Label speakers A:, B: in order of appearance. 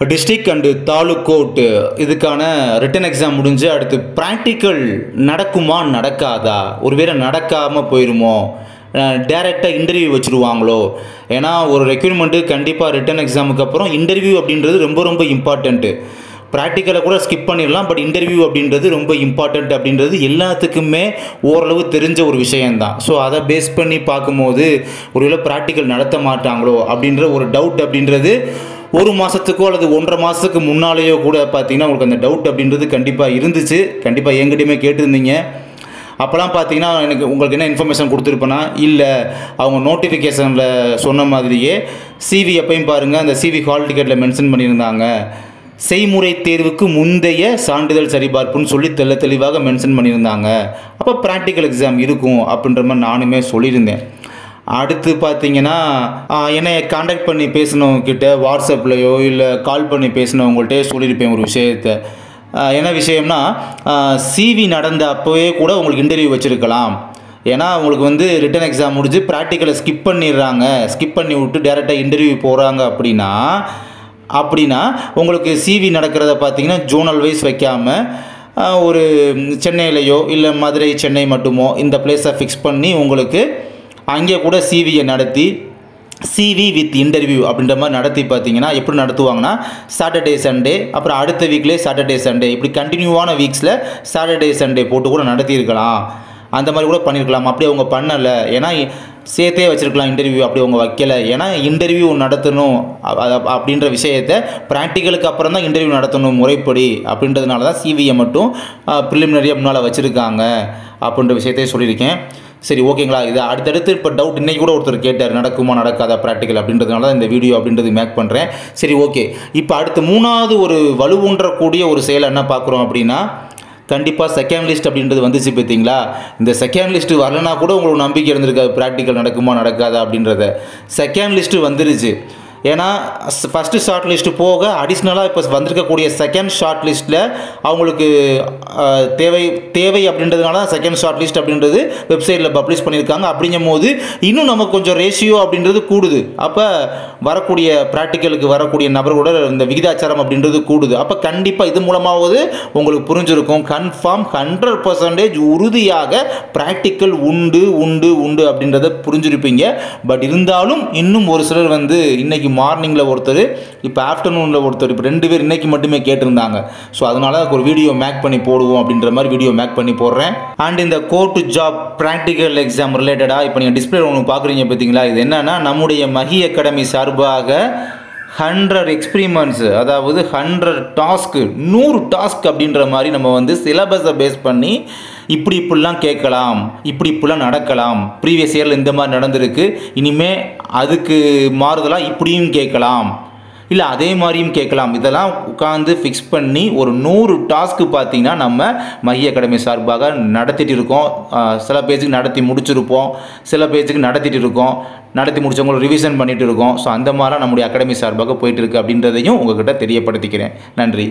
A: District and taluk court இதுக்கான written exam முடிஞ்சு அடுத்து ப்ராக்டிக்கல் நடக்குமா நடக்காதா, ஒருவேளை நடக்காமல் போயிடுமோ, டேரெக்டாக இன்டர்வியூ வச்சுருவாங்களோ? ஏன்னா ஒரு ரெக்யூர்மெண்ட்டு கண்டிப்பாக ரிட்டன் எக்ஸாமுக்கு அப்புறம் இன்டர்வியூ அப்படின்றது ரொம்ப ரொம்ப இம்பார்ட்டண்ட்டு. ப்ராக்டிக்கலை கூட ஸ்கிப் பண்ணிடலாம், பட் இன்டர்வியூ அப்படின்றது ரொம்ப இம்பார்ட்டண்ட் அப்படின்றது எல்லாத்துக்குமே ஓரளவு தெரிஞ்ச ஒரு விஷயந்தான். ஸோ அதை பேஸ் பண்ணி பார்க்கும்போது ஒருவேளை ப்ராக்டிக்கல் நடத்த மாட்டாங்களோ அப்படின்ற ஒரு டவுட் அப்படின்றது ஒரு மாதத்துக்கோ அல்லது 1.5 மாதத்துக்கு முன்னாலேயோ கூட பார்த்தீங்கன்னா உங்களுக்கு அந்த டவுட் அப்படின்றது கண்டிப்பாக இருந்துச்சு. கண்டிப்பாக என்கிட்டயுமே கேட்டிருந்தீங்க. அப்போலாம் பார்த்தீங்கன்னா உங்களுக்கு என்ன இன்ஃபர்மேஷன் கொடுத்துருப்பேன்னா, இல்லை அவங்க நோட்டிஃபிகேஷனில் சொன்ன மாதிரியே சிவி எப்பயும் பாருங்கள் அந்த சிவி ஹால் டிக்கெட்டில் மென்ஷன் பண்ணியிருந்தாங்க. செய்முறை தேர்வுக்கு முந்தைய சான்றிதழ் சரிபார்ப்புன்னு சொல்லி தெளிவாக மென்ஷன் பண்ணியிருந்தாங்க. அப்போ ப்ராக்டிக்கல் எக்ஸாம் இருக்கும் அப்படின்ற மாதிரி நானுமே சொல்லியிருந்தேன். அடுத்து பார்த்தீங்கன்னா என்னை காண்டாக்ட் பண்ணி பேசினவங்கக்கிட்ட வாட்ஸ்அப்லையோ இல்லை கால் பண்ணி பேசினவங்கள்ட்டே சொல்லியிருப்பேன் ஒரு விஷயத்தை. என்ன விஷயம்னா, சிவி நடந்த அப்போவே கூட உங்களுக்கு இன்டர்வியூ வச்சுருக்கலாம். ஏன்னா உங்களுக்கு ரிட்டன் எக்ஸாம் முடிஞ்சு ப்ராக்டிக்கலை ஸ்கிப் பண்ணிடுறாங்க, ஸ்கிப் பண்ணி விட்டு டேரெக்டாக இன்டர்வியூ போகிறாங்க அப்படின்னா உங்களுக்கு சிவி நடக்கிறத பார்த்தீங்கன்னா ஜோனல் வைஸ் வைக்காமல் ஒரு சென்னையிலையோ இல்லை மதுரை சென்னை மட்டுமோ இந்த பிளேஸை ஃபிக்ஸ் பண்ணி உங்களுக்கு அங்கே கூட சிவியை நடத்தி சிவி வித் இன்டர்வியூ அப்படின்ற மாதிரி நடத்தி பார்த்தீங்கன்னா எப்படி நடத்துவாங்கன்னா, சாட்டர்டே சண்டே அப்புறம் அடுத்த வீக்லேயே சாட்டர்டே சண்டே இப்படி கண்டினியூவான வீக்ஸில் சாட்டர்டே சண்டே போட்டு கூட நடத்தியிருக்கலாம். அந்த மாதிரி கூட பண்ணியிருக்கலாம். அப்படி அவங்க பண்ணலை, ஏன்னா சேர்த்தே வச்சுருக்கலாம் இன்டர்வியூ. அப்படி அவங்க வைக்கலை, ஏன்னா இன்டர்வியூ நடத்தணும் அப்படின்ற விஷயத்தை ப்ராக்டிக்கலுக்கு அப்புறம் தான் இன்டர்வியூ நடத்தணும் முறைப்படி அப்படின்றதுனால தான் சிவியை மட்டும் ப்ரிலிமினரியாக முன்னால் வச்சுருக்காங்க அப்படின்ற விஷயத்தையே சொல்லியிருக்கேன். சரி, ஓகேங்களா? இது அடுத்தடுத்து இப்போ டவுட் இன்றைக்கி கூட ஒருத்தர் கேட்டார், நடக்குமா நடக்காதா ப்ராக்டிக்கல் அப்படின்றதுனால தான் இந்த வீடியோ அப்படின்றது மேக் பண்ணுறேன். சரி, ஓகே. இப்போ அடுத்து 3வது ஒரு வலுவூன்றக்கூடிய ஒரு செயல் என்ன பார்க்குறோம் அப்படின்னா, கண்டிப்பாக செகண்ட் லிஸ்ட் அப்படின்றது வந்துச்சு பார்த்தீங்களா? இந்த செகண்ட் லிஸ்ட்டு வரலனா கூட உங்களுக்கு நம்பிக்கை இருந்திருக்காது ப்ராக்டிக்கல் நடக்குமா நடக்காதா அப்படின்றத. செகண்ட் லிஸ்ட்டு வந்துருச்சு. ஏன்னா ஃபஸ்ட்டு ஷார்ட் லிஸ்ட்டு போக அடிஷ்னலாக இப்போ வந்திருக்கக்கூடிய செகண்ட் ஷார்ட் லிஸ்ட்டில் அவங்களுக்கு தேவை அப்படின்றதுனால தான் செகண்ட் ஷார்ட் லிஸ்ட் அப்படின்றது வெப்சைட்டில் பப்ளிஷ் பண்ணியிருக்காங்க. அப்படிங்கும் போது இன்னும் நமக்கு கொஞ்சம் ரேஷியோ அப்படின்றது கூடுது. அப்போ வரக்கூடிய ப்ராக்டிக்கலுக்கு வரக்கூடிய நபர்களோட இந்த விகிதாச்சாரம் அப்படின்றது கூடுது. அப்போ கண்டிப்பாக இது மூலமாவது உங்களுக்கு புரிஞ்சிருக்கும், கன்ஃபார்ம் 100% உறுதியாக ப்ராக்டிக்கல் உண்டு உண்டு உண்டு அப்படின்றத புரிஞ்சிருப்பீங்க. பட் இருந்தாலும் இன்னும் ஒரு சிலர் இன்றைக்கி மார்னிங்கில் ஒருத்தர், இப்போ ஆஃப்டர்நூனில் ஒருத்தர், இப்போ 2 பேர் இன்றைக்கி மட்டுமே கேட்டிருந்தாங்க. ஸோ அதனால் ஒரு வீடியோ மேக் பண்ணி போடுவோம் அப்படின்ற மாதிரி வீடியோ மேக் பண்ணி போடுறேன். அண்ட் இந்த கோர்ட் ஜாப் ப்ராக்டிக்கல் எக்ஸாம் ரிலேட்டடாக இப்போ நீங்கள் டிஸ்பிளே ஒன்று பார்க்குறீங்க பார்த்தீங்களா? இது என்னென்னா நம்முடைய மஹி அகாடமி சார்பாக 100 எக்ஸ்பிரிமெண்ட்ஸு, அதாவது 100 டாஸ்க்கு, 100 டாஸ்க் அப்படின்ற மாதிரி நம்ம சிலபஸை பேஸ் பண்ணி இப்படிலாம் கேட்கலாம், இப்படிலாம் நடக்கலாம், ப்ரீவியஸ் இயரில் இந்த மாதிரி நடந்திருக்கு, இனிமேல் அதுக்கு மாறுதலாக இப்படியும் கேட்கலாம், இல்லை அதே மாதிரியும் கேட்கலாம். இதெல்லாம் உட்காந்து ஃபிக்ஸ் பண்ணி ஒரு 100 டாஸ்க்கு பார்த்தீங்கன்னா நம்ம மஹி அகாடமி சார்பாக நடத்திட்டு இருக்கோம். சில பேஜுக்கு நடத்தி முடிச்சிருப்போம், சில பேஜுக்கு நடத்திட்டு இருக்கோம், நடத்தி முடிச்சவங்களும் ரிவிஷன் பண்ணிகிட்டு இருக்கோம். ஸோ அந்த மாதிரிலாம் நம்முடைய அகாடமி சார்பாக போயிட்டு இருக்கு அப்படின்றதையும் உங்கள்கிட்ட தெரியப்படுத்திக்கிறேன். நன்றி.